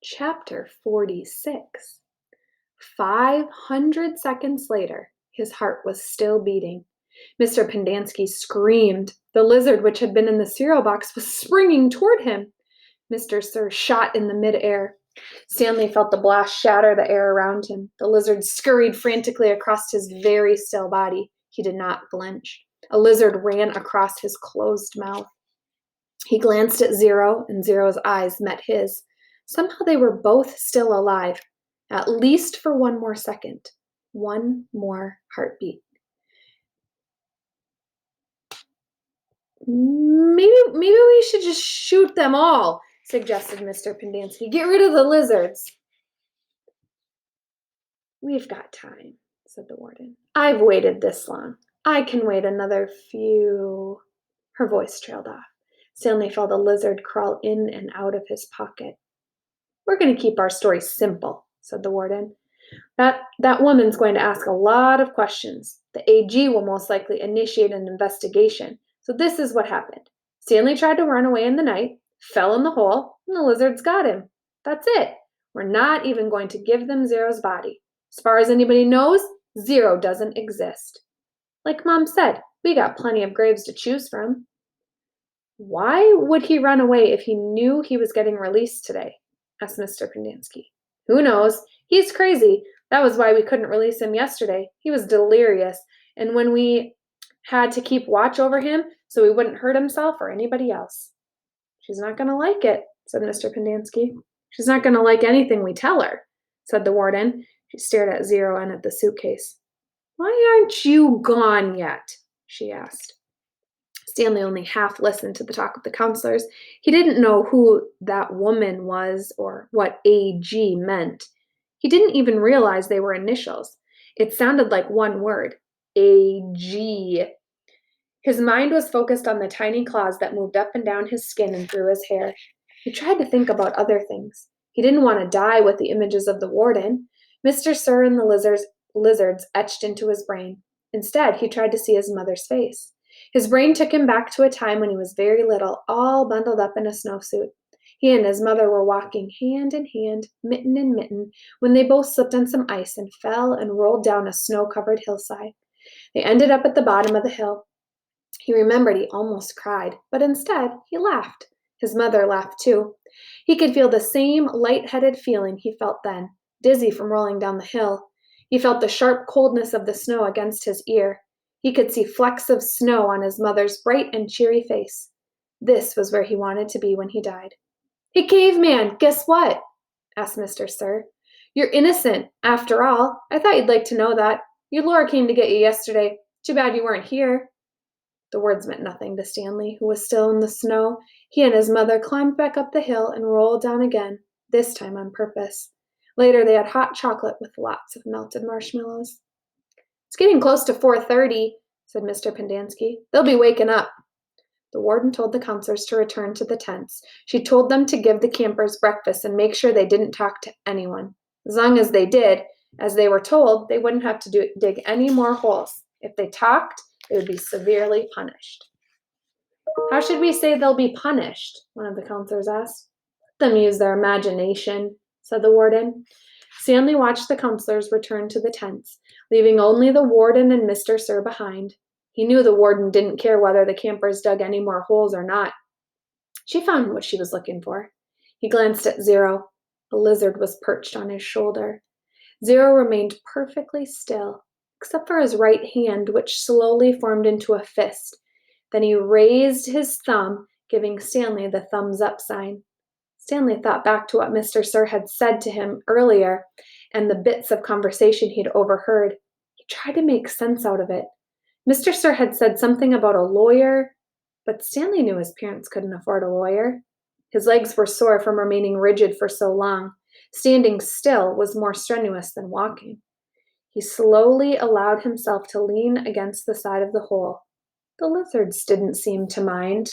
Chapter 46. 500 seconds later, his heart was still beating. Mr. Pendanski screamed. The lizard which had been in the cereal box was springing toward him. Mr. Sir shot in the midair. Stanley felt the blast shatter the air around him. The lizard scurried frantically across his very still body. He did not flinch. A lizard ran across his closed mouth. He glanced at Zero, and Zero's eyes met his. Somehow they were both still alive, at least for one more second. One more heartbeat. Maybe we should just shoot them all, suggested Mr. Pendanski. Get rid of the lizards. We've got time, said the warden. I've waited this long. I can wait another few. Her voice trailed off. Stanley felt a lizard crawl in and out of his pocket. We're going to keep our story simple, said the warden. That woman's going to ask a lot of questions. The AG will most likely initiate an investigation. So this is what happened. Stanley tried to run away in the night, fell in the hole, and the lizards got him. That's it. We're not even going to give them Zero's body. As far as anybody knows, Zero doesn't exist. Like Mom said, we got plenty of graves to choose from. Why would he run away if he knew he was getting released today? Asked Mr. Pendanski. Who knows? He's crazy. That was why we couldn't release him yesterday. He was delirious, and when we had to keep watch over him so he wouldn't hurt himself or anybody else. She's not going to like it, said Mr. Pendanski. She's not going to like anything we tell her, said the warden. She stared at Zero and at the suitcase. Why aren't you gone yet? She asked. Stanley only half listened to the talk of the counselors. He didn't know who that woman was or what AG meant. He didn't even realize they were initials. It sounded like one word, AG. His mind was focused on the tiny claws that moved up and down his skin and through his hair. He tried to think about other things. He didn't want to die with the images of the warden. Mr. Sir and the lizards etched into his brain. Instead, he tried to see his mother's face. His brain took him back to a time when he was very little, all bundled up in a snowsuit. He and his mother were walking hand in hand, mitten in mitten, when they both slipped on some ice and fell and rolled down a snow-covered hillside. They ended up at the bottom of the hill. He remembered he almost cried, but instead he laughed. His mother laughed too. He could feel the same light-headed feeling he felt then, dizzy from rolling down the hill. He felt the sharp coldness of the snow against his ear. He could see flecks of snow on his mother's bright and cheery face. This was where he wanted to be when he died. Hey, caveman, guess what? Asked Mr. Sir. You're innocent, after all. I thought you'd like to know that. Your Laura came to get you yesterday. Too bad you weren't here. The words meant nothing to Stanley, who was still in the snow. He and his mother climbed back up the hill and rolled down again, this time on purpose. Later, they had hot chocolate with lots of melted marshmallows. It's getting close to 4:30, said Mr. Pendanski. They'll be waking up. The warden told the counselors to return to the tents. She told them to give the campers breakfast and make sure they didn't talk to anyone. As long as they did, as they were told, they wouldn't have to dig any more holes. If they talked, they would be severely punished. How should we say they'll be punished? One of the counselors asked. Let them use their imagination, said the warden. Stanley watched the counselors return to the tents, leaving only the warden and Mr. Sir behind. He knew the warden didn't care whether the campers dug any more holes or not. She found what she was looking for. He glanced at Zero. A lizard was perched on his shoulder. Zero remained perfectly still, except for his right hand, which slowly formed into a fist. Then he raised his thumb, giving Stanley the thumbs up sign. Stanley thought back to what Mr. Sir had said to him earlier and the bits of conversation he'd overheard. He tried to make sense out of it. Mr. Sir had said something about a lawyer, but Stanley knew his parents couldn't afford a lawyer. His legs were sore from remaining rigid for so long. Standing still was more strenuous than walking. He slowly allowed himself to lean against the side of the hole. The lizards didn't seem to mind.